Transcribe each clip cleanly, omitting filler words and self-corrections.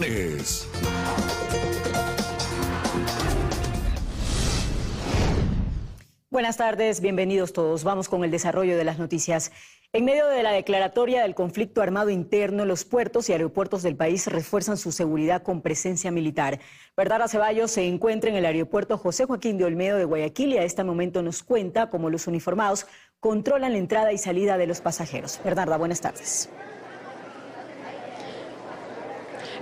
Informaciones. Buenas tardes, bienvenidos todos. Vamos con el desarrollo de las noticias. En medio de la declaratoria del conflicto armado interno, los puertos y aeropuertos del país refuerzan su seguridad con presencia militar. Bernarda Ceballos se encuentra en el aeropuerto José Joaquín de Olmedo de Guayaquil y a este momento nos cuenta cómo los uniformados controlan la entrada y salida de los pasajeros. Bernarda, buenas tardes.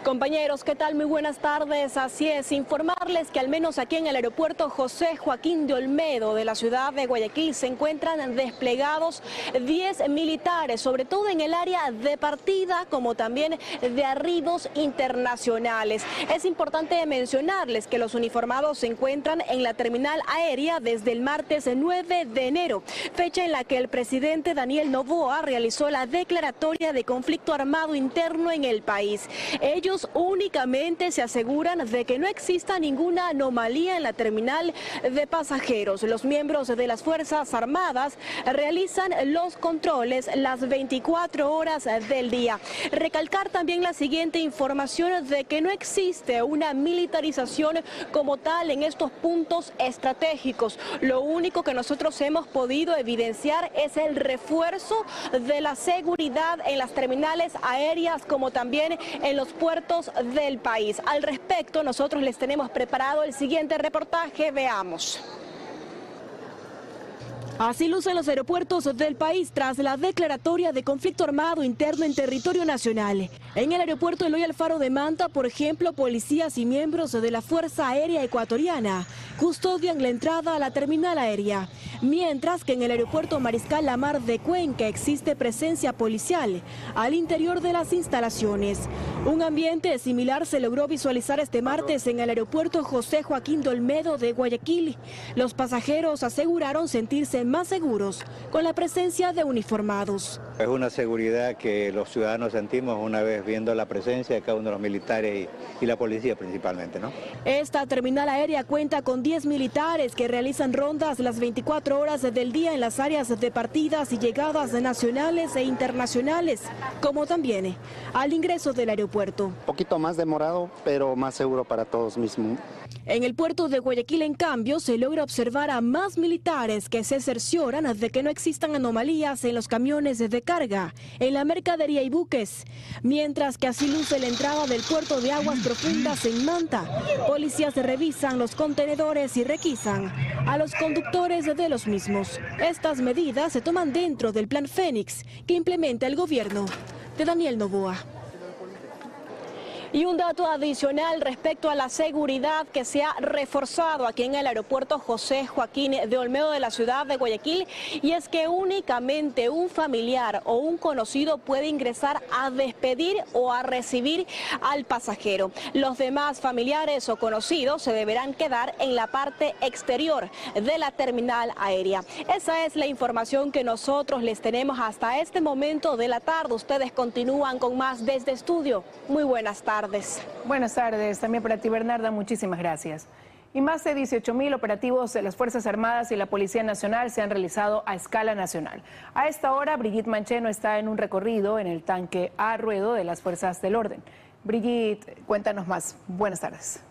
Compañeros, ¿qué tal? Muy buenas tardes. Así es, informarles que al menos aquí en el aeropuerto José Joaquín de Olmedo de la ciudad de Guayaquil se encuentran desplegados 10 militares, sobre todo en el área de partida como también de arribos internacionales. Es importante mencionarles que los uniformados se encuentran en la terminal aérea desde el martes 9 de enero, fecha en la que el presidente Daniel Noboa realizó la declaratoria de conflicto armado interno en el país. Ellos únicamente se aseguran de que no exista ninguna anomalía en la terminal de pasajeros. Los miembros de las Fuerzas Armadas realizan los controles las 24 horas del día. Recalcar también la siguiente información de que no existe una militarización como tal en estos puntos estratégicos. Lo único que nosotros hemos podido evidenciar es el refuerzo de la seguridad en las terminales aéreas como también en los puertos del país. Al respecto, nosotros les tenemos preparado el siguiente reportaje. Veamos. Así lucen los aeropuertos del país tras la declaratoria de conflicto armado interno en territorio nacional. En el aeropuerto Eloy Alfaro de Manta, por ejemplo, policías y miembros de la Fuerza Aérea Ecuatoriana custodian la entrada a la terminal aérea, mientras que en el aeropuerto Mariscal Lamar de Cuenca existe presencia policial al interior de las instalaciones. Un ambiente similar se logró visualizar este martes en el aeropuerto José Joaquín de Olmedo de Guayaquil. Los pasajeros aseguraron sentirse más seguros con la presencia de uniformados. Es una seguridad que los ciudadanos sentimos una vez viendo la presencia de cada uno de los militares y la policía principalmente, ¿no? Esta terminal aérea cuenta con 10 militares que realizan rondas las 24 horas del día en las áreas de partidas y llegadas nacionales e internacionales, como también al ingreso del aeropuerto. Un poquito más demorado, pero más seguro para todos mismos. En el puerto de Guayaquil, en cambio, se logra observar a más militares que se cercioran de que no existan anomalías en los camiones de carga, en la mercadería y buques, mientras que así luce la entrada del puerto de aguas profundas en Manta. Policías revisan los contenedores y requisan a los conductores de los mismos. Estas medidas se toman dentro del Plan Fénix que implementa el gobierno de Daniel Noboa. Y un dato adicional respecto a la seguridad que se ha reforzado aquí en el aeropuerto José Joaquín de Olmedo de la ciudad de Guayaquil, y es que únicamente un familiar o un conocido puede ingresar a despedir o a recibir al pasajero. Los demás familiares o conocidos se deberán quedar en la parte exterior de la terminal aérea. Esa es la información que nosotros les tenemos hasta este momento de la tarde. Ustedes continúan con más desde estudio. Muy buenas tardes. Buenas tardes, también para ti, Bernarda, muchísimas gracias. Y más de 18.000 operativos de las Fuerzas Armadas y la Policía Nacional se han realizado a escala nacional. A esta hora, Brigitte Mancheno está en un recorrido en el tanque a ruedo de las Fuerzas del Orden. Brigitte, cuéntanos más. Buenas tardes.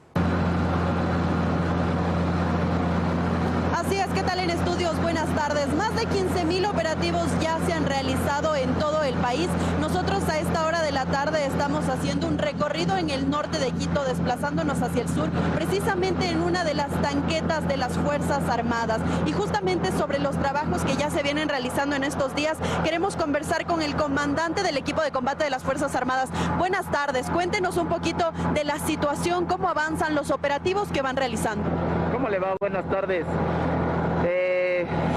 Así es, ¿qué tal en estudios? Buenas tardes. Más de 15.000 operativos ya se han realizado en todo el país. Nosotros a esta hora de la tarde estamos haciendo un recorrido en el norte de Quito, desplazándonos hacia el sur, precisamente en una de las tanquetas de las Fuerzas Armadas. Y justamente sobre los trabajos que ya se vienen realizando en estos días, queremos conversar con el comandante del equipo de combate de las Fuerzas Armadas. Buenas tardes, cuéntenos un poquito de la situación, cómo avanzan los operativos que van realizando. ¿Cómo le va? Buenas tardes.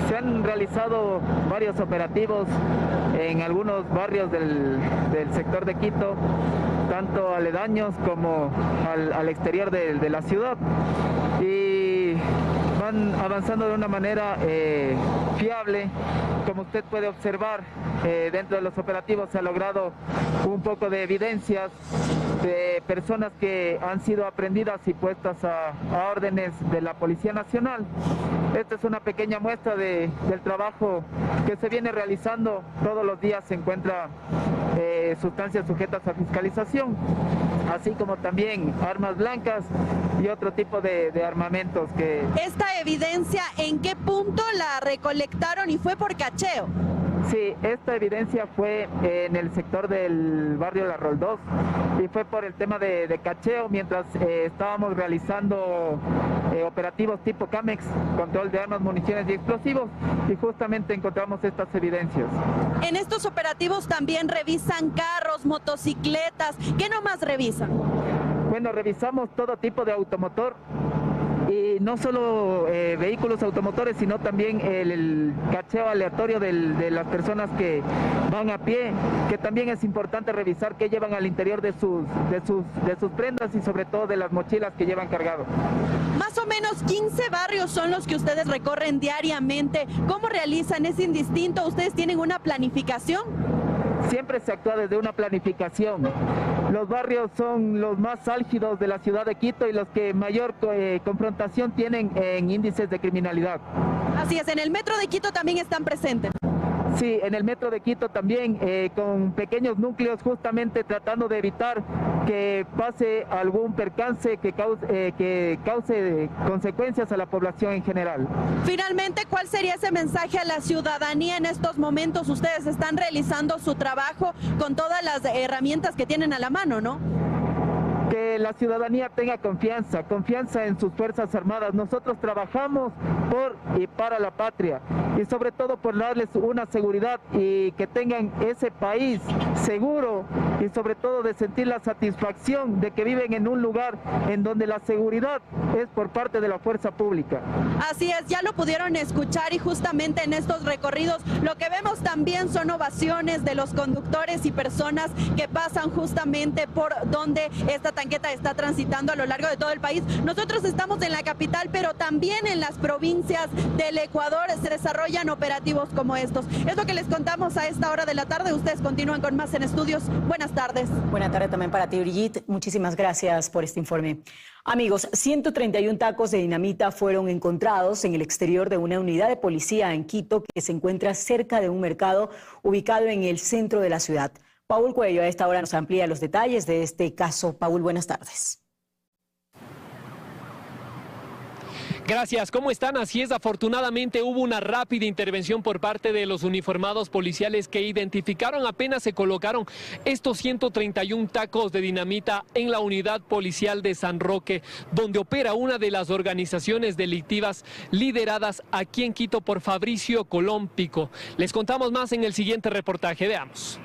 Se han realizado varios operativos en algunos barrios del sector de Quito, tanto aledaños como al exterior de la ciudad, y van avanzando de una manera fiable. Como usted puede observar, dentro de los operativos se ha logrado un poco de evidencias de personas que han sido aprehendidas y puestas a órdenes de la Policía Nacional. Esta es una pequeña muestra del trabajo que se viene realizando. Todos los días se encuentra sustancias sujetas a fiscalización. así como también armas blancas y otro tipo de armamentos que... ¿Esta evidencia en qué punto la recolectaron y fue por cacheo? Sí, esta evidencia fue en el sector del barrio La Roldós y fue por el tema de cacheo mientras estábamos realizando operativos tipo CAMEX, control de armas, municiones y explosivos, y justamente encontramos estas evidencias. En estos operativos también revisan carros, motocicletas, ¿qué nomás revisan? Bueno, revisamos todo tipo de automotor. Y no solo vehículos automotores, sino también el cacheo aleatorio de las personas que van a pie, que también es importante revisar qué llevan al interior de sus prendas y sobre todo de las mochilas que llevan cargado. Más o menos 15 barrios son los que ustedes recorren diariamente. ¿Cómo realizan? ¿Es indistinto? ¿Ustedes tienen una planificación? Siempre se actúa desde una planificación. Los barrios son los más álgidos de la ciudad de Quito y los que mayor confrontación tienen en índices de criminalidad. Así es, en el metro de Quito también están presentes. Sí, en el metro de Quito también, con pequeños núcleos, justamente tratando de evitar que pase algún percance que cause consecuencias a la población en general. Finalmente, ¿cuál sería ese mensaje a la ciudadanía en estos momentos? Ustedes están realizando su trabajo con todas las herramientas que tienen a la mano, ¿no? Que la ciudadanía tenga confianza en sus Fuerzas Armadas. Nosotros trabajamos por y para la patria y sobre todo por darles una seguridad y que tengan ese país seguro y sobre todo de sentir la satisfacción de que viven en un lugar en donde la seguridad es por parte de la fuerza pública. Así es, ya lo pudieron escuchar y justamente en estos recorridos lo que vemos también son ovaciones de los conductores y personas que pasan justamente por donde esta tanqueta está transitando a lo largo de todo el país. Nosotros estamos en la capital, pero también en las provincias del Ecuador se desarrollan operativos como estos. Es lo que les contamos a esta hora de la tarde. Ustedes continúan con más en estudios. Buenas tardes. Buenas tardes también para ti, Brigitte. Muchísimas gracias por este informe. Amigos, 131 tacos de dinamita fueron encontrados en el exterior de una unidad de policía en Quito que se encuentra cerca de un mercado ubicado en el centro de la ciudad. Paul Cuello a esta hora nos amplía los detalles de este caso. Paul, buenas tardes. Gracias, ¿cómo están? Así es, afortunadamente hubo una rápida intervención por parte de los uniformados policiales que identificaron, apenas se colocaron estos 131 tacos de dinamita en la unidad policial de San Roque, donde opera una de las organizaciones delictivas lideradas aquí en Quito por Fabricio Colón Pico. Les contamos más en el siguiente reportaje, veamos.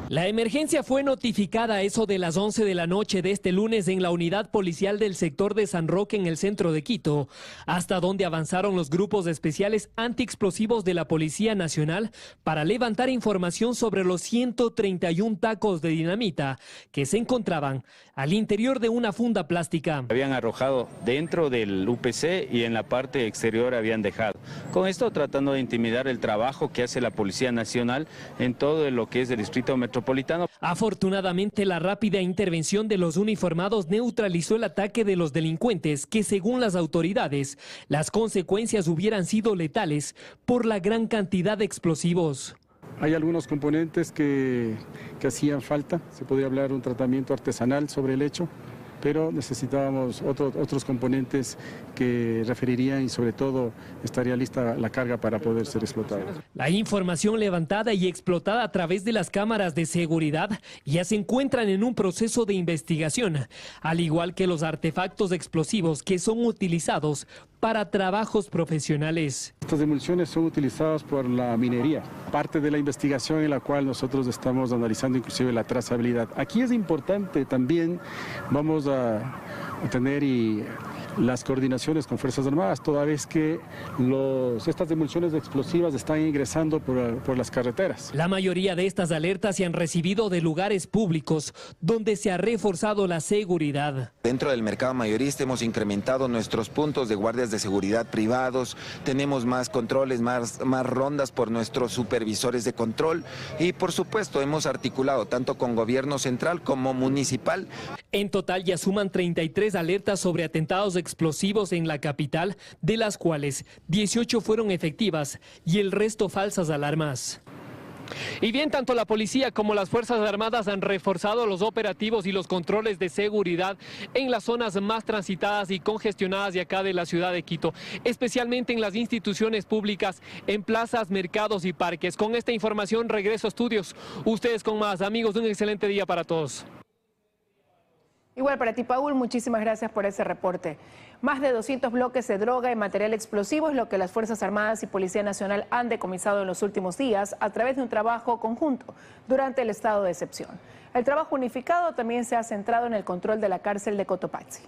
La emergencia fue notificada a eso de las 11 de la noche de este lunes en la unidad policial del sector de San Roque en el centro de Quito, hasta donde avanzaron los grupos especiales antiexplosivos de la Policía Nacional para levantar información sobre los 131 tacos de dinamita que se encontraban al interior de una funda plástica. Habían arrojado dentro del UPC y en la parte exterior habían dejado. Con esto tratando de intimidar el trabajo que hace la Policía Nacional en todo lo que es el distrito metropolitano. Afortunadamente, la rápida intervención de los uniformados neutralizó el ataque de los delincuentes que, según las autoridades, las consecuencias hubieran sido letales por la gran cantidad de explosivos. Hay algunos componentes que hacían falta, se podría hablar de un tratamiento artesanal sobre el hecho, pero necesitábamos otros componentes que referirían y sobre todo estaría lista la carga para poder ser explotada. La información levantada y explotada a través de las cámaras de seguridad ya se encuentran en un proceso de investigación, al igual que los artefactos explosivos que son utilizados para trabajos profesionales. Estas demoliciones son utilizadas por la minería, parte de la investigación en la cual nosotros estamos analizando inclusive la trazabilidad. Aquí es importante también, vamos a tener las coordinaciones con Fuerzas Armadas, toda vez que estas demoliciones explosivas están ingresando por las carreteras. La mayoría de estas alertas se han recibido de lugares públicos donde se ha reforzado la seguridad. Dentro del mercado mayorista hemos incrementado nuestros puntos de guardias de seguridad privados, tenemos más controles, más rondas por nuestros supervisores de control y por supuesto hemos articulado tanto con gobierno central como municipal. En total ya suman 33 alertas sobre atentados explosivos en la capital, de las cuales 18 fueron efectivas y el resto falsas alarmas. Y bien, tanto la policía como las Fuerzas Armadas han reforzado los operativos y los controles de seguridad en las zonas más transitadas y congestionadas de acá de la ciudad de Quito, especialmente en las instituciones públicas, en plazas, mercados y parques. Con esta información regreso a estudios. Ustedes con más. Amigos, un excelente día para todos. Igual para ti, Paul, muchísimas gracias por ese reporte. Más de 200 bloques de droga y material explosivo es lo que las Fuerzas Armadas y Policía Nacional han decomisado en los últimos días a través de un trabajo conjunto durante el estado de excepción. El trabajo unificado también se ha centrado en el control de la cárcel de Cotopaxi.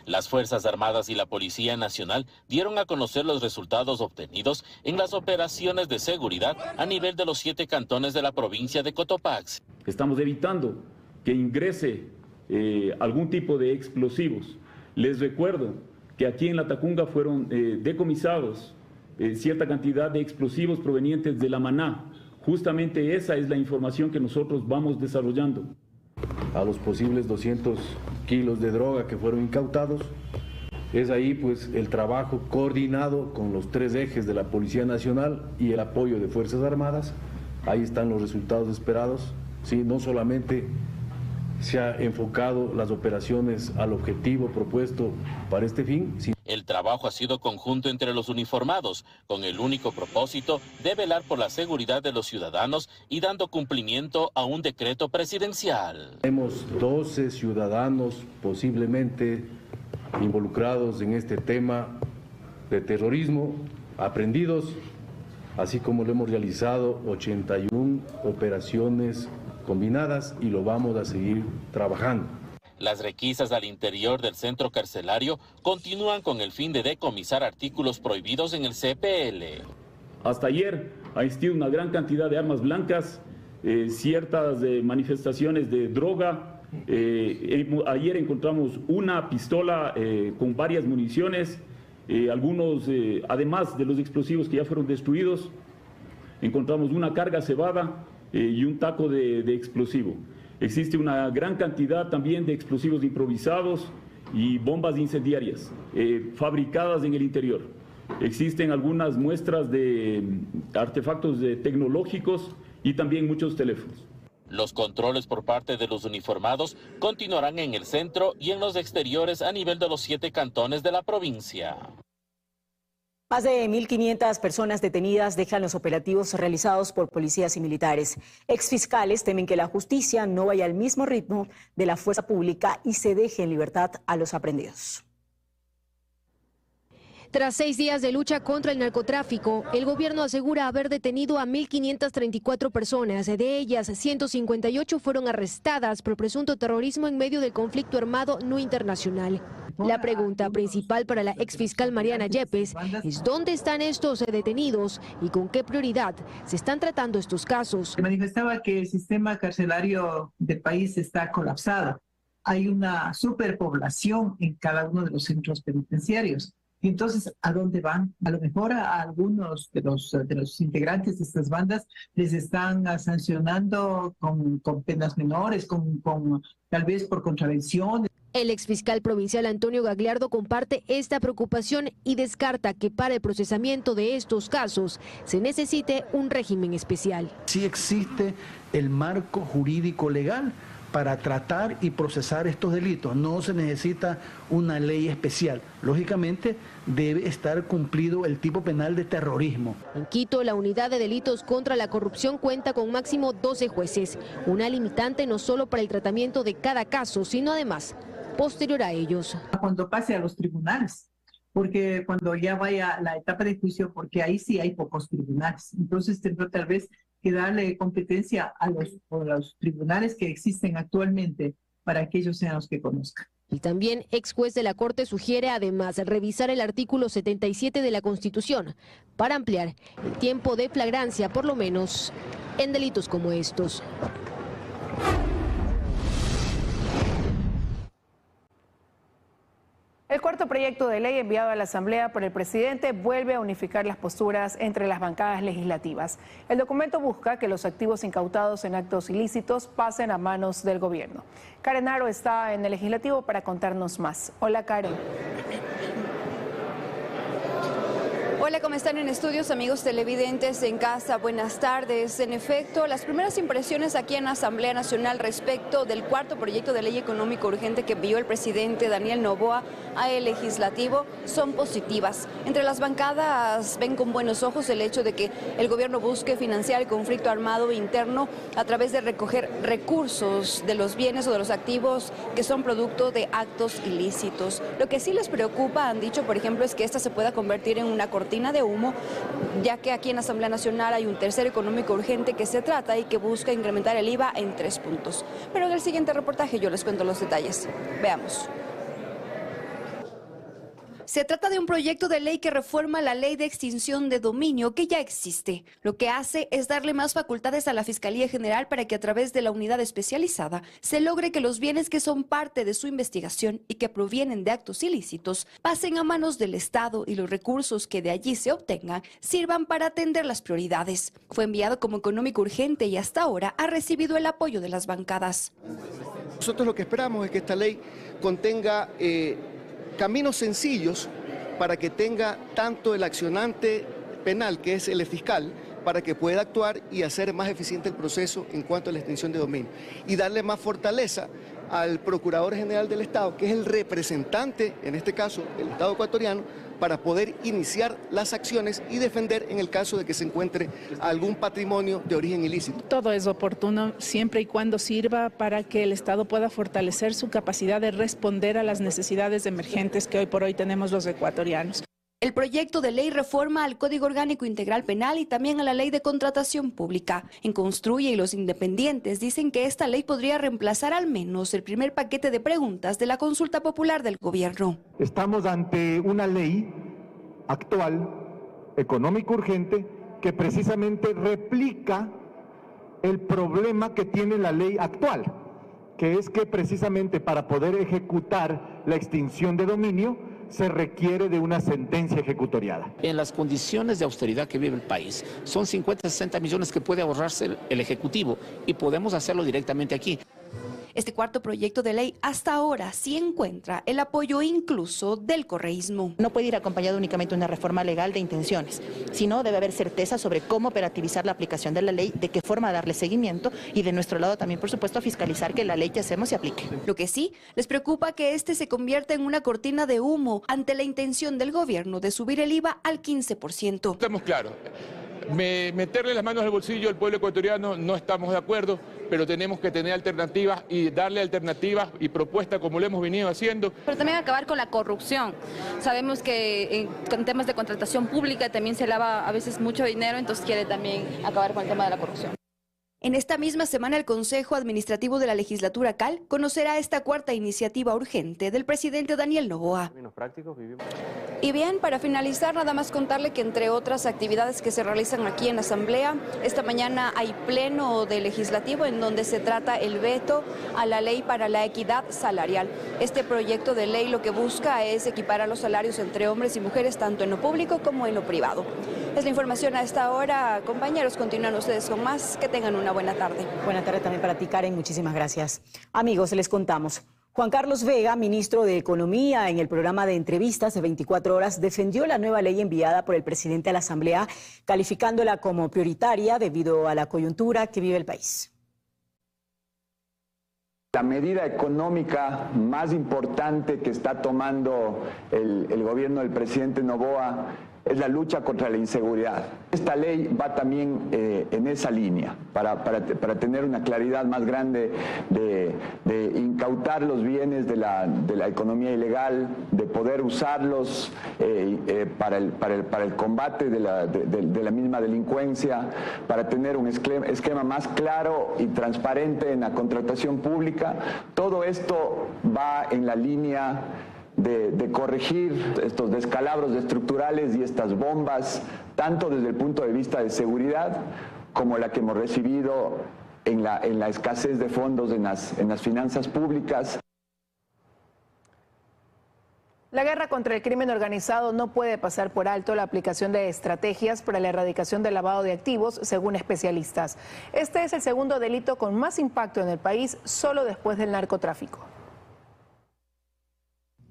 Las Fuerzas Armadas y la Policía Nacional dieron a conocer los resultados obtenidos en las operaciones de seguridad a nivel de los 7 cantones de la provincia de Cotopaxi. Estamos evitando que ingrese algún tipo de explosivos. Les recuerdo que aquí en La Tacunga fueron decomisados cierta cantidad de explosivos provenientes de la Maná. Justamente esa es la información que nosotros vamos desarrollando. A los posibles 200 kilos de droga que fueron incautados, es ahí pues el trabajo coordinado con los 3 ejes de la Policía Nacional y el apoyo de Fuerzas Armadas. Ahí están los resultados esperados. Sí, no solamente se ha enfocado las operaciones al objetivo propuesto para este fin. El trabajo ha sido conjunto entre los uniformados, con el único propósito de velar por la seguridad de los ciudadanos y dando cumplimiento a un decreto presidencial. Tenemos 12 ciudadanos posiblemente involucrados en este tema de terrorismo, aprehendidos, así como lo hemos realizado 81 operaciones combinadas y lo vamos a seguir trabajando. Las requisas al interior del centro carcelario continúan con el fin de decomisar artículos prohibidos en el CPL. Hasta ayer ha existido una gran cantidad de armas blancas, ciertas manifestaciones de droga. Ayer encontramos una pistola con varias municiones, algunos, además de los explosivos que ya fueron destruidos, encontramos una carga cebada y un taco de explosivo. Existe una gran cantidad también de explosivos improvisados y bombas incendiarias fabricadas en el interior. Existen algunas muestras de artefactos tecnológicos y también muchos teléfonos. Los controles por parte de los uniformados continuarán en el centro y en los exteriores a nivel de los 7 cantones de la provincia. Más de 1.500 personas detenidas dejan los operativos realizados por policías y militares. Exfiscales temen que la justicia no vaya al mismo ritmo de la fuerza pública y se deje en libertad a los aprehendidos. Tras 6 días de lucha contra el narcotráfico, el gobierno asegura haber detenido a 1.534 personas. De ellas, 158 fueron arrestadas por presunto terrorismo en medio del conflicto armado no internacional. La pregunta principal para la exfiscal Mariana Yepes es dónde están estos detenidos y con qué prioridad se están tratando estos casos. Se manifestaba que el sistema carcelario del país está colapsado. Hay una superpoblación en cada uno de los centros penitenciarios. Y entonces, ¿a dónde van? A lo mejor a algunos de los integrantes de estas bandas les están sancionando con penas menores, tal vez por contravención. El exfiscal provincial Antonio Gagliardo comparte esta preocupación y descarta que para el procesamiento de estos casos se necesite un régimen especial. Sí existe el marco jurídico legal para tratar y procesar estos delitos. No se necesita una ley especial. Lógicamente, debe estar cumplido el tipo penal de terrorismo. En Quito, la unidad de delitos contra la corrupción cuenta con máximo 12 jueces, una limitante no solo para el tratamiento de cada caso, sino además posterior a ellos. Cuando pase a los tribunales, porque cuando ya vaya la etapa de juicio, porque ahí sí hay pocos tribunales. Entonces tendrá tal vez que darle competencia a los tribunales que existen actualmente para que ellos sean los que conozcan. El también ex juez de la Corte sugiere además revisar el artículo 77 de la Constitución para ampliar el tiempo de flagrancia, por lo menos en delitos como estos. El cuarto proyecto de ley enviado a la Asamblea por el presidente vuelve a unificar las posturas entre las bancadas legislativas. El documento busca que los activos incautados en actos ilícitos pasen a manos del gobierno. Karen Aro está en el legislativo para contarnos más. Hola, Karen. Hola, ¿cómo están en estudios, amigos televidentes en casa? Buenas tardes. En efecto, las primeras impresiones aquí en Asamblea Nacional respecto del cuarto proyecto de ley económico urgente que envió el presidente Daniel Noboa al Legislativo son positivas. Entre las bancadas ven con buenos ojos el hecho de que el gobierno busque financiar el conflicto armado interno a través de recoger recursos de los bienes o de los activos que son producto de actos ilícitos. Lo que sí les preocupa, han dicho, por ejemplo, es que esta se pueda convertir en una cortina de humo, ya que aquí en Asamblea Nacional hay un tercer económico urgente que se trata y que busca incrementar el IVA en 3 puntos. Pero en el siguiente reportaje yo les cuento los detalles. Veamos. Se trata de un proyecto de ley que reforma la ley de extinción de dominio que ya existe. Lo que hace es darle más facultades a la Fiscalía General para que a través de la unidad especializada se logre que los bienes que son parte de su investigación y que provienen de actos ilícitos pasen a manos del Estado y los recursos que de allí se obtengan sirvan para atender las prioridades. Fue enviado como económico urgente y hasta ahora ha recibido el apoyo de las bancadas. Nosotros lo que esperamos es que esta ley contenga caminos sencillos para que tenga tanto el accionante penal, que es el fiscal, para que pueda actuar y hacer más eficiente el proceso en cuanto a la extinción de dominio y darle más fortaleza al Procurador General del Estado, que es el representante, en este caso, del Estado ecuatoriano, para poder iniciar las acciones y defender en el caso de que se encuentre algún patrimonio de origen ilícito. Todo es oportuno siempre y cuando sirva para que el Estado pueda fortalecer su capacidad de responder a las necesidades emergentes que hoy por hoy tenemos los ecuatorianos. El proyecto de ley reforma al Código Orgánico Integral Penal y también a la Ley de Contratación Pública. En Construye y los independientes dicen que esta ley podría reemplazar al menos el primer paquete de preguntas de la consulta popular del gobierno. Estamos ante una ley actual, económico urgente, que precisamente replica el problema que tiene la ley actual, que es que precisamente para poder ejecutar la extinción de dominio se requiere de una sentencia ejecutoriada. En las condiciones de austeridad que vive el país, son 50, 60 millones que puede ahorrarse el Ejecutivo y podemos hacerlo directamente aquí. Este cuarto proyecto de ley hasta ahora sí encuentra el apoyo incluso del correísmo. No puede ir acompañado únicamente de una reforma legal de intenciones, sino debe haber certeza sobre cómo operativizar la aplicación de la ley, de qué forma darle seguimiento y de nuestro lado también, por supuesto, fiscalizar que la ley que hacemos se aplique. Lo que sí, les preocupa que este se convierta en una cortina de humo ante la intención del gobierno de subir el IVA al 15%. Estamos claros. Meterle las manos al bolsillo al pueblo ecuatoriano no estamos de acuerdo, pero tenemos que tener alternativas y darle alternativas y propuestas como lo hemos venido haciendo. Pero también acabar con la corrupción. Sabemos que en temas de contratación pública también se lava a veces mucho dinero, entonces quiere también acabar con el tema de la corrupción. En esta misma semana, el Consejo Administrativo de la Legislatura CAL conocerá esta cuarta iniciativa urgente del presidente Daniel Noboa. Y bien, para finalizar, nada más contarle que entre otras actividades que se realizan aquí en Asamblea, esta mañana hay pleno del Legislativo en donde se trata el veto a la ley para la equidad salarial. Este proyecto de ley lo que busca es equiparar los salarios entre hombres y mujeres, tanto en lo público como en lo privado. Es la información a esta hora. Compañeros, continúan ustedes con más. Que tengan una buena tarde. Buena tarde también para ti, Karen. Muchísimas gracias. Amigos, les contamos. Juan Carlos Vega, ministro de Economía, en el programa de entrevistas de 24 horas, defendió la nueva ley enviada por el presidente a la Asamblea, calificándola como prioritaria debido a la coyuntura que vive el país. La medida económica más importante que está tomando el gobierno del presidente Noboa es la lucha contra la inseguridad. Esta ley va también en esa línea, para tener una claridad más grande de incautar los bienes de la economía ilegal, de poder usarlos para el combate de la misma delincuencia, para tener un esquema más claro y transparente en la contratación pública. Todo esto va en la línea de corregir estos descalabros estructurales y estas bombas, tanto desde el punto de vista de seguridad como la que hemos recibido en la escasez de fondos en las finanzas públicas. La guerra contra el crimen organizado no puede pasar por alto la aplicación de estrategias para la erradicación del lavado de activos, según especialistas. Este es el segundo delito con más impacto en el país, solo después del narcotráfico.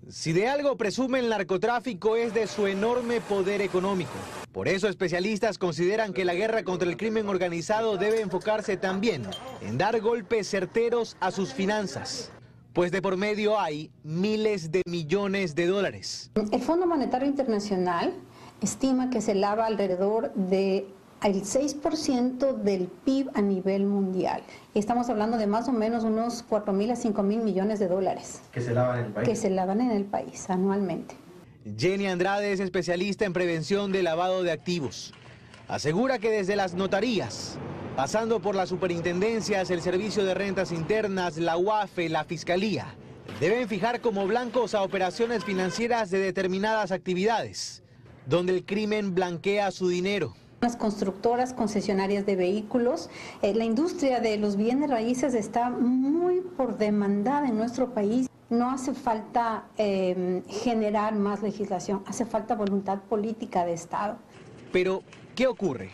Si de algo presume el narcotráfico es de su enorme poder económico. Por eso especialistas consideran que la guerra contra el crimen organizado debe enfocarse también en dar golpes certeros a sus finanzas, pues de por medio hay miles de millones de dólares. El Fondo Monetario Internacional estima que se lava alrededor de el 6% del PIB a nivel mundial. Estamos hablando de más o menos unos 4.000 a 5.000 millones de dólares. ¿Que se lavan en el país? Que se lavan en el país anualmente. Jenny Andrade es especialista en prevención de lavado de activos. Asegura que desde las notarías, pasando por las superintendencias, el Servicio de Rentas Internas, la UAFE, la Fiscalía, deben fijar como blancos a operaciones financieras de determinadas actividades, donde el crimen blanquea su dinero. Las constructoras, concesionarias de vehículos, la industria de los bienes raíces está muy por demandada en nuestro país. No hace falta generar más legislación, hace falta voluntad política de Estado. Pero, ¿qué ocurre?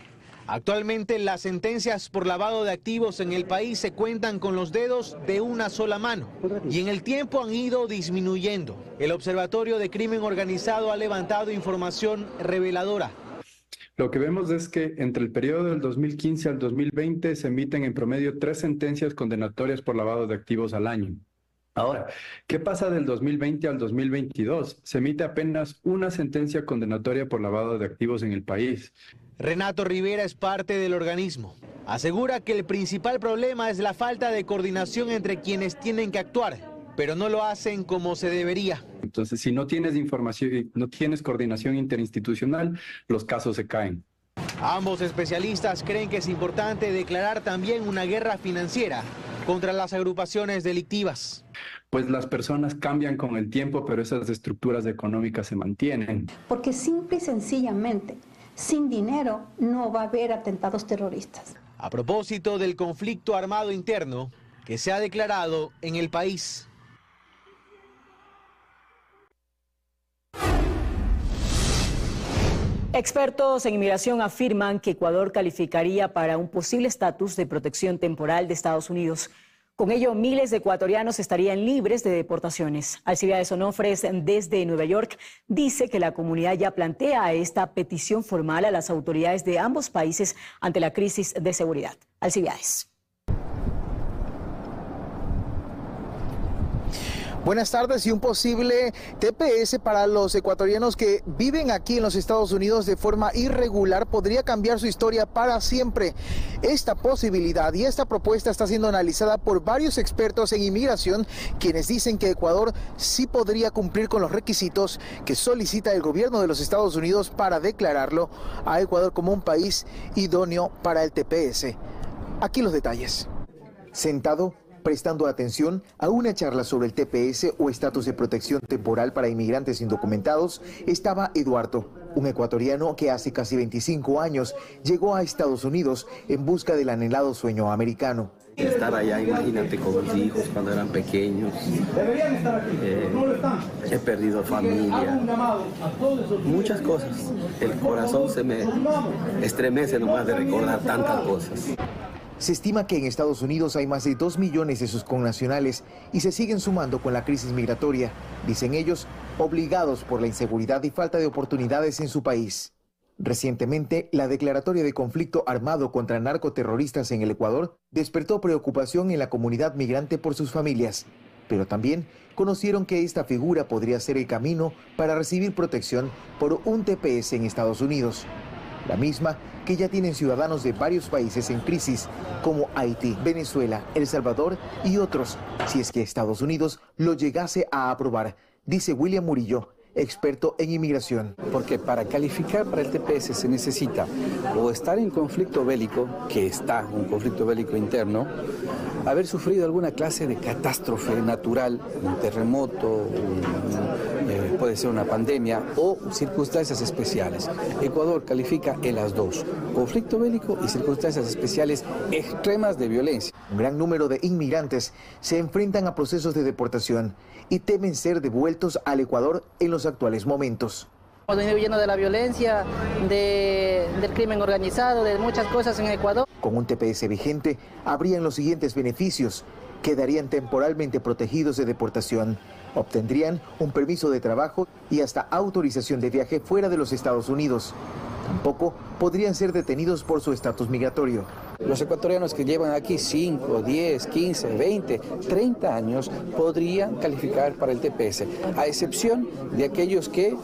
Actualmente las sentencias por lavado de activos en el país se cuentan con los dedos de una sola mano y en el tiempo han ido disminuyendo. El Observatorio de Crimen Organizado ha levantado información reveladora. Lo que vemos es que entre el periodo del 2015 al 2020 se emiten en promedio 3 sentencias condenatorias por lavado de activos al año. Ahora, ¿qué pasa del 2020 al 2022? Se emite apenas una sentencia condenatoria por lavado de activos en el país. Renato Rivera es parte del organismo. Asegura que el principal problema es la falta de coordinación entre quienes tienen que actuar, pero no lo hacen como se debería. Entonces, si no tienes información, no tienes coordinación interinstitucional, los casos se caen. Ambos especialistas creen que es importante declarar también una guerra financiera contra las agrupaciones delictivas. Pues las personas cambian con el tiempo, pero esas estructuras económicas se mantienen. Porque simple y sencillamente, sin dinero no va a haber atentados terroristas. A propósito del conflicto armado interno que se ha declarado en el país. Expertos en inmigración afirman que Ecuador calificaría para un posible estatus de protección temporal de Estados Unidos. Con ello, miles de ecuatorianos estarían libres de deportaciones. Alcibiades Onofres, desde Nueva York, dice que la comunidad ya plantea esta petición formal a las autoridades de ambos países ante la crisis de seguridad. Alcibiades. Buenas tardes. Y un posible TPS para los ecuatorianos que viven aquí en los Estados Unidos de forma irregular podría cambiar su historia para siempre. Esta posibilidad y esta propuesta está siendo analizada por varios expertos en inmigración, quienes dicen que Ecuador sí podría cumplir con los requisitos que solicita el gobierno de los Estados Unidos para declararlo a Ecuador como un país idóneo para el TPS. Aquí los detalles. Sentado, prestando atención a una charla sobre el TPS o estatus de protección temporal para inmigrantes indocumentados, estaba Eduardo, un ecuatoriano que hace casi 25 años llegó a Estados Unidos en busca del anhelado sueño americano. Estar allá, imagínate, con mis hijos cuando eran pequeños, he perdido familia, muchas cosas. El corazón se me estremece nomás de recordar tantas cosas. Se estima que en Estados Unidos hay más de 2 millones de sus connacionales y se siguen sumando con la crisis migratoria, dicen ellos, obligados por la inseguridad y falta de oportunidades en su país. Recientemente, la declaratoria de conflicto armado contra narcoterroristas en el Ecuador despertó preocupación en la comunidad migrante por sus familias, pero también conocieron que esta figura podría ser el camino para recibir protección por un TPS en Estados Unidos, la misma que ya tienen ciudadanos de varios países en crisis, como Haití, Venezuela, El Salvador y otros, si es que Estados Unidos lo llegase a aprobar, dice William Murillo, experto en inmigración. Porque para calificar para el TPS se necesita o estar en conflicto bélico, que está un conflicto bélico interno, haber sufrido alguna clase de catástrofe natural, un terremoto, puede ser una pandemia o circunstancias especiales. Ecuador califica en las dos, conflicto bélico y circunstancias especiales extremas de violencia. Un gran número de inmigrantes se enfrentan a procesos de deportación y temen ser devueltos al Ecuador en los actuales momentos. Hemos venido huyendo de la violencia, del crimen organizado, de muchas cosas en Ecuador. Con un TPS vigente, habrían los siguientes beneficios: quedarían temporalmente protegidos de deportación. Obtendrían un permiso de trabajo y hasta autorización de viaje fuera de los Estados Unidos. Tampoco podrían ser detenidos por su estatus migratorio. Los ecuatorianos que llevan aquí 5, 10, 15, 20, 30 años podrían calificar para el TPS, a excepción de aquellos que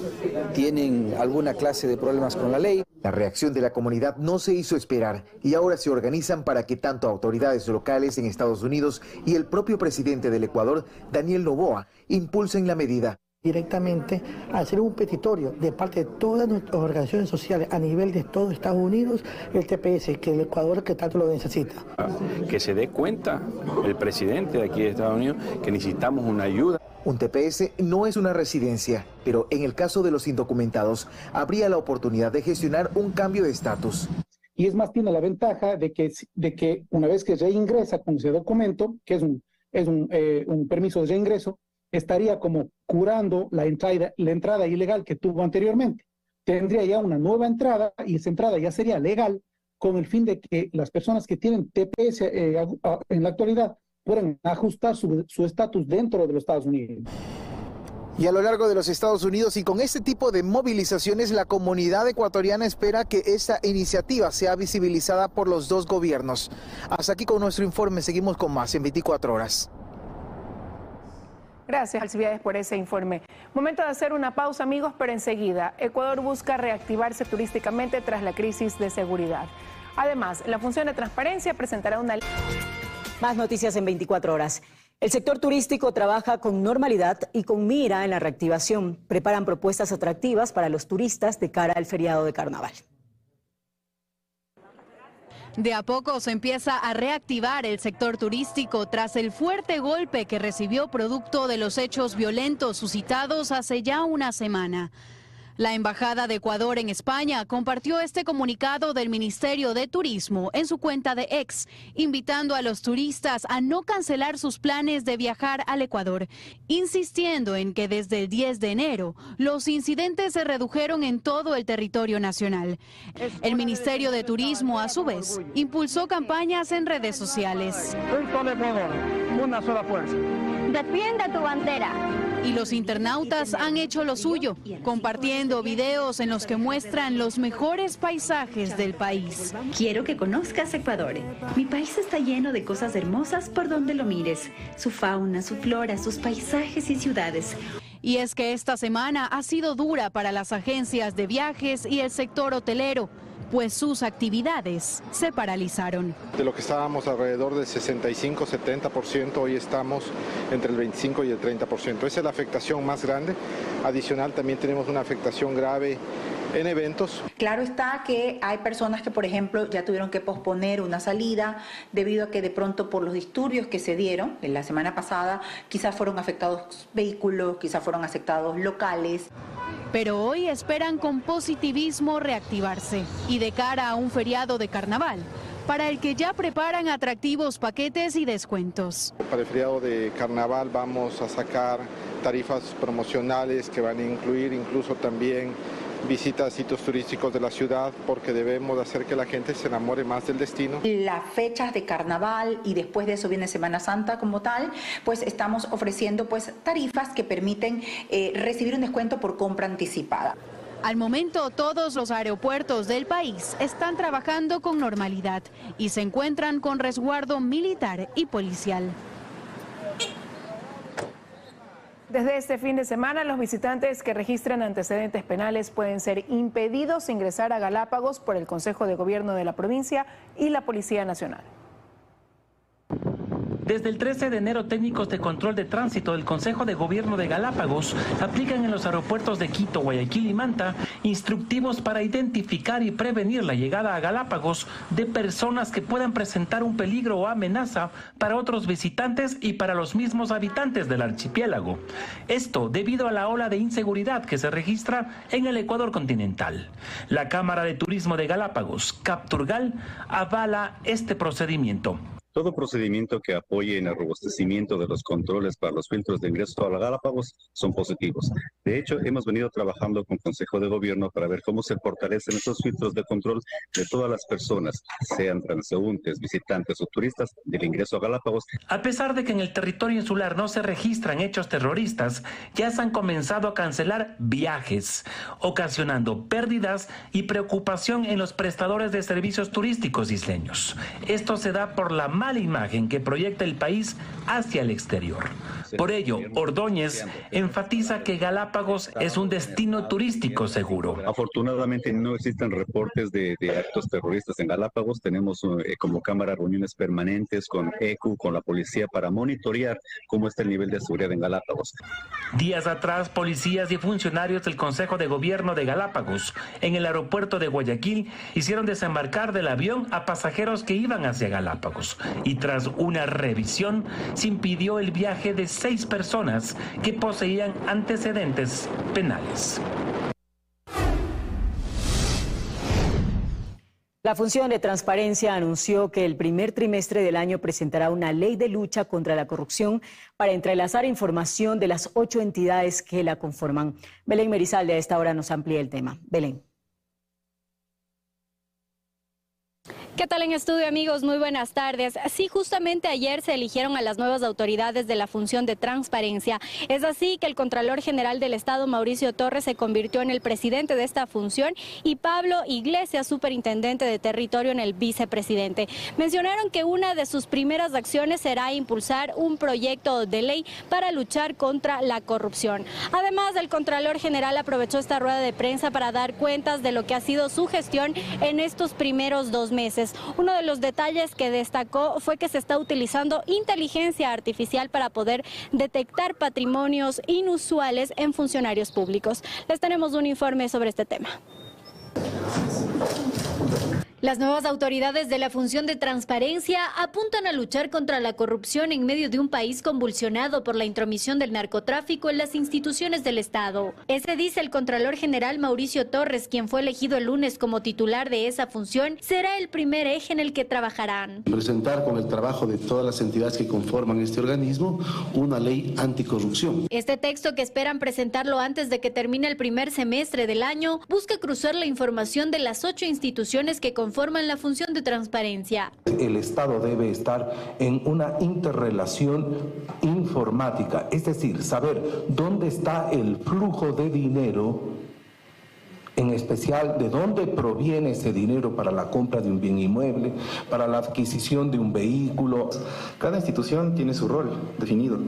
tienen alguna clase de problemas con la ley. La reacción de la comunidad no se hizo esperar y ahora se organizan para que tanto autoridades locales en Estados Unidos y el propio presidente del Ecuador, Daniel Noboa, impulsen la medida. Directamente hacer un petitorio de parte de todas nuestras organizaciones sociales a nivel de todo Estados Unidos, el TPS, que el Ecuador que tanto lo necesita. Que se dé cuenta el presidente de aquí de Estados Unidos que necesitamos una ayuda. Un TPS no es una residencia, pero en el caso de los indocumentados habría la oportunidad de gestionar un cambio de estatus. Y es más, tiene la ventaja de que una vez que reingresa con ese documento, que es un permiso de reingreso, estaría como curando la entrada ilegal que tuvo anteriormente. Tendría ya una nueva entrada y esa entrada ya sería legal con el fin de que las personas que tienen TPS en la actualidad puedan ajustar su estatus dentro de los Estados Unidos. Y a lo largo de los Estados Unidos y con este tipo de movilizaciones, la comunidad ecuatoriana espera que esta iniciativa sea visibilizada por los dos gobiernos. Hasta aquí con nuestro informe, seguimos con más en 24 horas. Gracias, Alcibiades, por ese informe. Momento de hacer una pausa, amigos, pero enseguida, Ecuador busca reactivarse turísticamente tras la crisis de seguridad. Además, la Función de Transparencia presentará una... Más noticias en 24 horas. El sector turístico trabaja con normalidad y con mira en la reactivación. Preparan propuestas atractivas para los turistas de cara al feriado de carnaval. De a poco se empieza a reactivar el sector turístico tras el fuerte golpe que recibió producto de los hechos violentos suscitados hace ya una semana. La Embajada de Ecuador en España compartió este comunicado del Ministerio de Turismo en su cuenta de X, invitando a los turistas a no cancelar sus planes de viajar al Ecuador, insistiendo en que desde el 10 de enero los incidentes se redujeron en todo el territorio nacional. El Ministerio de Turismo, a su vez, impulsó campañas en redes sociales. Una sola fuerza. Defienda tu bandera. Y los internautas han hecho lo suyo, compartiendo videos en los que muestran los mejores paisajes del país. Quiero que conozcas Ecuador. Mi país está lleno de cosas hermosas por donde lo mires. Su fauna, su flora, sus paisajes y ciudades. Y es que esta semana ha sido dura para las agencias de viajes y el sector hotelero, pues sus actividades se paralizaron. De lo que estábamos alrededor del 65-70%, hoy estamos entre el 25 y el 30%. Esa es la afectación más grande. Adicional, también tenemos una afectación grave en eventos. Claro está que hay personas que, por ejemplo, ya tuvieron que posponer una salida debido a que de pronto por los disturbios que se dieron en la semana pasada, quizás fueron afectados vehículos, quizás fueron afectados locales. Pero hoy esperan con positivismo reactivarse y de cara a un feriado de carnaval, para el que ya preparan atractivos paquetes y descuentos. Para el feriado de carnaval vamos a sacar tarifas promocionales que van a incluir incluso también visitas a sitios turísticos de la ciudad, porque debemos hacer que la gente se enamore más del destino. Las fechas de carnaval y después de eso viene Semana Santa como tal, pues estamos ofreciendo pues tarifas que permiten recibir un descuento por compra anticipada. Al momento, todos los aeropuertos del país están trabajando con normalidad y se encuentran con resguardo militar y policial. Desde este fin de semana, los visitantes que registran antecedentes penales pueden ser impedidos de ingresar a Galápagos por el Consejo de Gobierno de la provincia y la Policía Nacional. Desde el 13 de enero, técnicos de control de tránsito del Consejo de Gobierno de Galápagos aplican en los aeropuertos de Quito, Guayaquil y Manta instructivos para identificar y prevenir la llegada a Galápagos de personas que puedan presentar un peligro o amenaza para otros visitantes y para los mismos habitantes del archipiélago. Esto debido a la ola de inseguridad que se registra en el Ecuador continental. La Cámara de Turismo de Galápagos, Capturgal, avala este procedimiento. Todo procedimiento que apoye en el robustecimiento de los controles para los filtros de ingreso a la Galápagos son positivos. De hecho, hemos venido trabajando con Consejo de Gobierno para ver cómo se fortalecen esos filtros de control de todas las personas, sean transeúntes, visitantes o turistas, del ingreso a Galápagos. A pesar de que en el territorio insular no se registran hechos terroristas, ya se han comenzado a cancelar viajes, ocasionando pérdidas y preocupación en los prestadores de servicios turísticos isleños. Esto se da por la mala imagen que proyecta el país hacia el exterior. Por ello, Ordóñez enfatiza que Galápagos es un destino turístico seguro. Afortunadamente no existen reportes de actos terroristas en Galápagos. Tenemos como Cámara reuniones permanentes con ECU, con la policía, para monitorear cómo está el nivel de seguridad en Galápagos. Días atrás, policías y funcionarios del Consejo de Gobierno de Galápagos en el aeropuerto de Guayaquil hicieron desembarcar del avión a pasajeros que iban hacia Galápagos. Y tras una revisión, se impidió el viaje de 6 personas que poseían antecedentes penales. La Función de Transparencia anunció que el primer trimestre del año presentará una ley de lucha contra la corrupción para entrelazar información de las 8 entidades que la conforman. Belén Merizalde a esta hora nos amplía el tema. Belén. ¿Qué tal en estudio, amigos? Muy buenas tardes. Sí, justamente ayer se eligieron a las nuevas autoridades de la Función de Transparencia. Es así que el Contralor General del Estado, Mauricio Torres, se convirtió en el presidente de esta función y Pablo Iglesias, superintendente de territorio, en el vicepresidente. Mencionaron que una de sus primeras acciones será impulsar un proyecto de ley para luchar contra la corrupción. Además, el Contralor General aprovechó esta rueda de prensa para dar cuentas de lo que ha sido su gestión en estos primeros 2 meses. Uno de los detalles que destacó fue que se está utilizando inteligencia artificial para poder detectar patrimonios inusuales en funcionarios públicos. Les tenemos un informe sobre este tema. Las nuevas autoridades de la Función de Transparencia apuntan a luchar contra la corrupción en medio de un país convulsionado por la intromisión del narcotráfico en las instituciones del Estado. Ese, dice el Contralor General Mauricio Torres, quien fue elegido el lunes como titular de esa función, será el primer eje en el que trabajarán. Presentar con el trabajo de todas las entidades que conforman este organismo una ley anticorrupción. Este texto, que esperan presentarlo antes de que termine el primer semestre del año, busca cruzar la información de las 8 instituciones que conforman la Función de Transparencia. El Estado debe estar en una interrelación informática, es decir, saber dónde está el flujo de dinero, en especial de dónde proviene ese dinero para la compra de un bien inmueble, para la adquisición de un vehículo. Cada institución tiene su rol definido,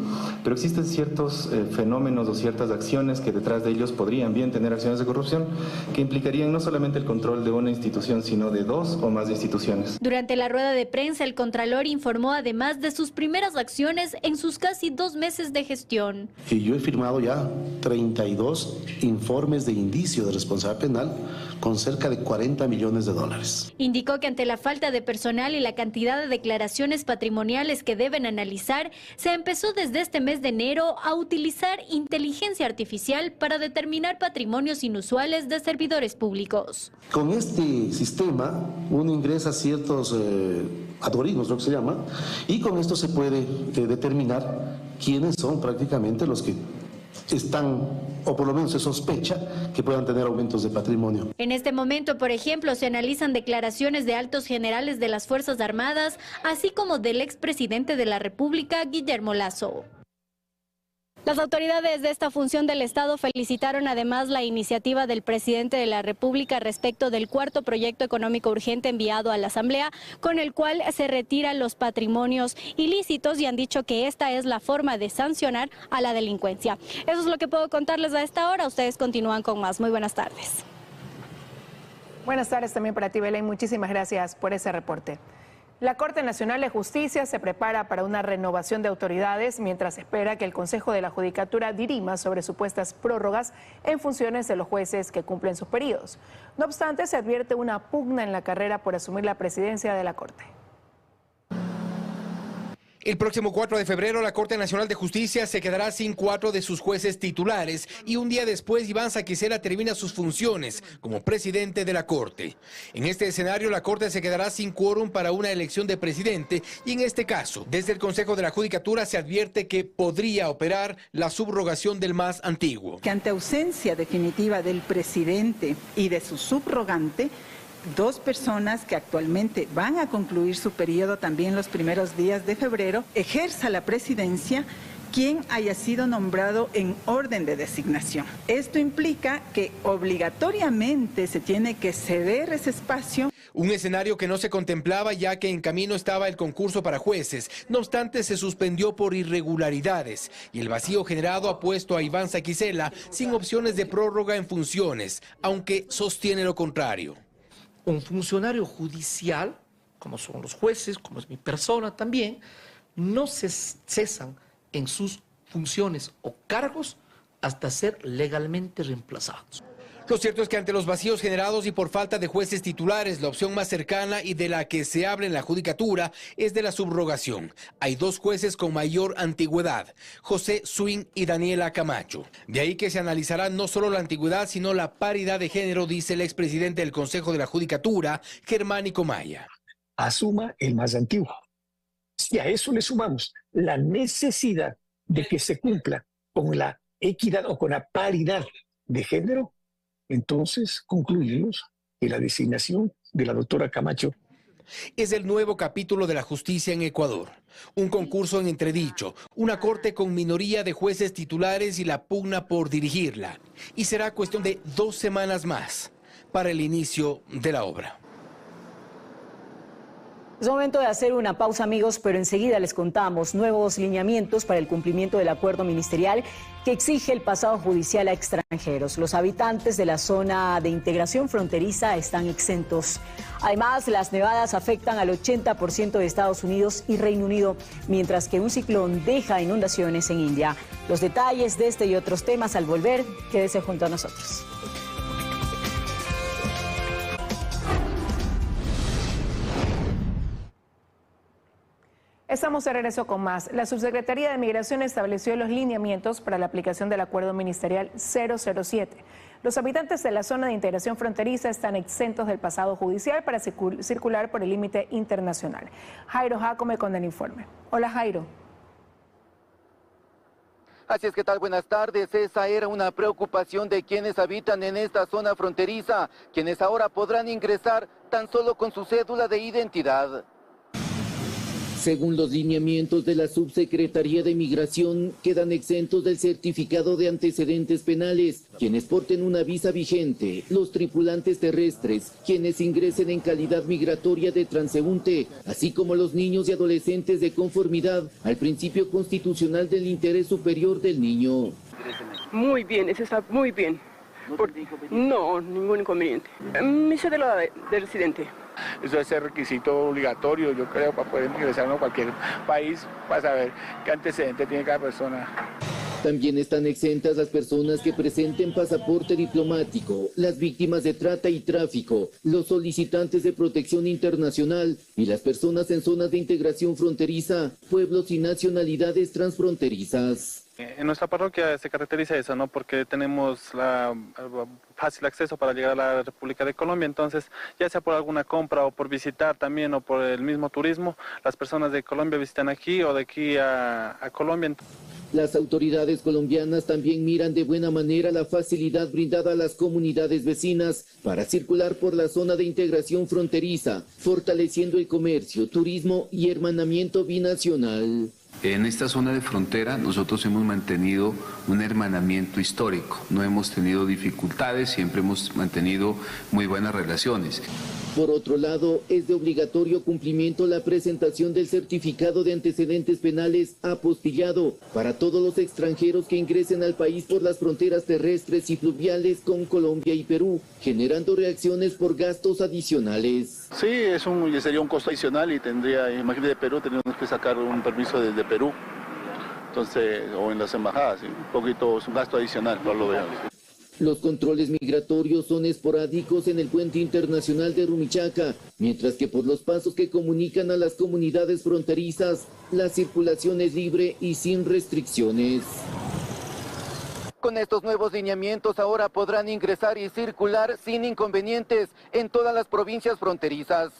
pero existen ciertos fenómenos o ciertas acciones que detrás de ellos podrían bien tener acciones de corrupción que implicarían no solamente el control de una institución, sino de 2 o más instituciones. Durante la rueda de prensa, el Contralor informó además de sus primeras acciones en sus casi 2 meses de gestión. Y yo he firmado ya 32 informes de indicio de responsabilidad penal con cerca de $40 millones. Indicó que ante la falta de personal y la cantidad de declaraciones patrimoniales que deben analizar, se empezó desde este mes de enero a utilizar inteligencia artificial para determinar patrimonios inusuales de servidores públicos. Con este sistema uno ingresa ciertos algoritmos, lo que se llama, y con esto se puede determinar quiénes son prácticamente los que están, o por lo menos se sospecha que puedan tener aumentos de patrimonio. En este momento, por ejemplo, se analizan declaraciones de altos generales de las Fuerzas Armadas, así como del expresidente de la República, Guillermo Lasso. Las autoridades de esta función del Estado felicitaron además la iniciativa del presidente de la República respecto del 4º proyecto económico urgente enviado a la Asamblea, con el cual se retiran los patrimonios ilícitos, y han dicho que esta es la forma de sancionar a la delincuencia. Eso es lo que puedo contarles a esta hora. Ustedes continúan con más. Muy buenas tardes. Buenas tardes también para ti, Belén. Muchísimas gracias por ese reporte. La Corte Nacional de Justicia se prepara para una renovación de autoridades mientras espera que el Consejo de la Judicatura dirima sobre supuestas prórrogas en funciones de los jueces que cumplen sus periodos. No obstante, se advierte una pugna en la carrera por asumir la presidencia de la Corte. El próximo 4 de febrero la Corte Nacional de Justicia se quedará sin 4 de sus jueces titulares y un día después Iván Saquicela termina sus funciones como presidente de la Corte. En este escenario la Corte se quedará sin quórum para una elección de presidente y en este caso desde el Consejo de la Judicatura se advierte que podría operar la subrogación del más antiguo. Que ante ausencia definitiva del presidente y de su subrogante, 2 personas que actualmente van a concluir su periodo también los primeros días de febrero, ejerza la presidencia quien haya sido nombrado en orden de designación. Esto implica que obligatoriamente se tiene que ceder ese espacio. Un escenario que no se contemplaba ya que en camino estaba el concurso para jueces. No obstante, se suspendió por irregularidades y el vacío generado ha puesto a Iván Saquicela sin opciones de prórroga en funciones, aunque sostiene lo contrario. Un funcionario judicial, como son los jueces, como es mi persona también, no se cesan en sus funciones o cargos hasta ser legalmente reemplazados. Lo cierto es que ante los vacíos generados y por falta de jueces titulares, la opción más cercana y de la que se habla en la judicatura es de la subrogación. Hay 2 jueces con mayor antigüedad, José Swing y Daniela Camacho. De ahí que se analizará no solo la antigüedad, sino la paridad de género, dice el expresidente del Consejo de la Judicatura, Germánico Maya. Asuma el más antiguo. Si a eso le sumamos la necesidad de que se cumpla con la equidad o con la paridad de género, entonces concluimos que la designación de la doctora Camacho es el nuevo capítulo de la justicia en Ecuador. Un concurso en entredicho, una corte con minoría de jueces titulares y la pugna por dirigirla. Y será cuestión de 2 semanas más para el inicio de la obra. Es momento de hacer una pausa, amigos, pero enseguida les contamos nuevos lineamientos para el cumplimiento del acuerdo ministerial que exige el pasado judicial a extranjeros. Los habitantes de la zona de integración fronteriza están exentos. Además, las nevadas afectan al 80% de Estados Unidos y Reino Unido, mientras que un ciclón deja inundaciones en India. Los detalles de este y otros temas al volver, quédese junto a nosotros. Estamos de regreso con más. La Subsecretaría de Migración estableció los lineamientos para la aplicación del Acuerdo Ministerial 007. Los habitantes de la zona de integración fronteriza están exentos del pasado judicial para circular por el límite internacional. Jairo Jacome con el informe. Hola, Jairo. Así es, ¿qué tal? Buenas tardes. Esa era una preocupación de quienes habitan en esta zona fronteriza, quienes ahora podrán ingresar tan solo con su cédula de identidad. Según los lineamientos de la Subsecretaría de Migración, quedan exentos del certificado de antecedentes penales quienes porten una visa vigente, los tripulantes terrestres, quienes ingresen en calidad migratoria de transeúnte, así como los niños y adolescentes de conformidad al principio constitucional del interés superior del niño. Muy bien, eso está muy bien. No, ningún inconveniente. Mi cédula de residente. Eso es el requisito obligatorio, yo creo, para poder ingresar a cualquier país, para saber qué antecedente tiene cada persona. También están exentas las personas que presenten pasaporte diplomático, las víctimas de trata y tráfico, los solicitantes de protección internacional y las personas en zonas de integración fronteriza, pueblos y nacionalidades transfronterizas. En nuestra parroquia se caracteriza eso, ¿no? Porque tenemos fácil acceso para llegar a la República de Colombia, entonces ya sea por alguna compra o por visitar también o por el mismo turismo, las personas de Colombia visitan aquí o de aquí a Colombia. Las autoridades colombianas también miran de buena manera la facilidad brindada a las comunidades vecinas para circular por la zona de integración fronteriza, fortaleciendo el comercio, turismo y hermanamiento binacional. En esta zona de frontera nosotros hemos mantenido un hermanamiento histórico, no hemos tenido dificultades, siempre hemos mantenido muy buenas relaciones. Por otro lado, es de obligatorio cumplimiento la presentación del certificado de antecedentes penales apostillado para todos los extranjeros que ingresen al país por las fronteras terrestres y fluviales con Colombia y Perú, generando reacciones por gastos adicionales. Sí, sería un costo adicional y imagínate de Perú, tenemos que sacar un permiso desde Perú, entonces, o en las embajadas, ¿sí? Un poquito, es un gasto adicional, no lo veamos. Los controles migratorios son esporádicos en el puente internacional de Rumichaca, mientras que por los pasos que comunican a las comunidades fronterizas, la circulación es libre y sin restricciones. Con estos nuevos lineamientos ahora podrán ingresar y circular sin inconvenientes en todas las provincias fronterizas.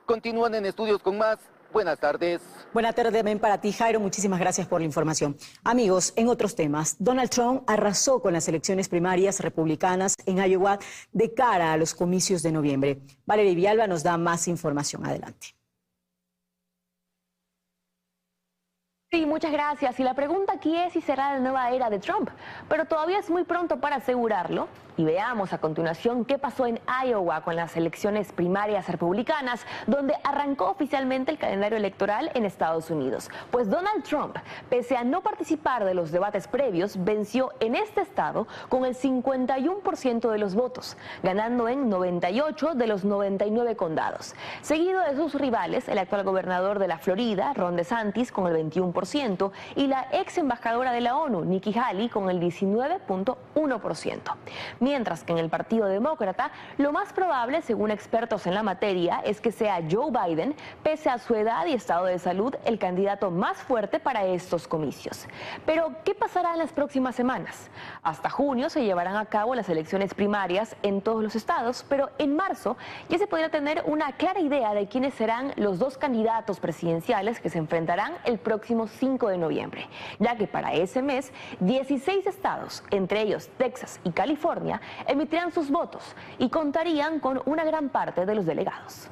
Continúan en estudios con más. Buenas tardes. Buenas tardes también para ti, Jairo. Muchísimas gracias por la información. Amigos, en otros temas, Donald Trump arrasó con las elecciones primarias republicanas en Iowa de cara a los comicios de noviembre. Valeria Villalba nos da más información. Adelante. Sí, muchas gracias. Y la pregunta aquí es si será la nueva era de Trump, pero todavía es muy pronto para asegurarlo. Y veamos a continuación qué pasó en Iowa con las elecciones primarias republicanas, donde arrancó oficialmente el calendario electoral en Estados Unidos. Pues Donald Trump, pese a no participar de los debates previos, venció en este estado con el 51% de los votos, ganando en 98 de los 99 condados. Seguido de sus rivales, el actual gobernador de la Florida, Ron DeSantis, con el 21%, y la ex embajadora de la ONU, Nikki Haley, con el 19.1%. Mientras que en el Partido Demócrata, lo más probable, según expertos en la materia, es que sea Joe Biden, pese a su edad y estado de salud, el candidato más fuerte para estos comicios. Pero, ¿qué pasará en las próximas semanas? Hasta junio se llevarán a cabo las elecciones primarias en todos los estados, pero en marzo ya se podría tener una clara idea de quiénes serán los dos candidatos presidenciales que se enfrentarán el próximo 5 de noviembre, ya que para ese mes, 16 estados, entre ellos Texas y California, emitirán sus votos y contarían con una gran parte de los delegados.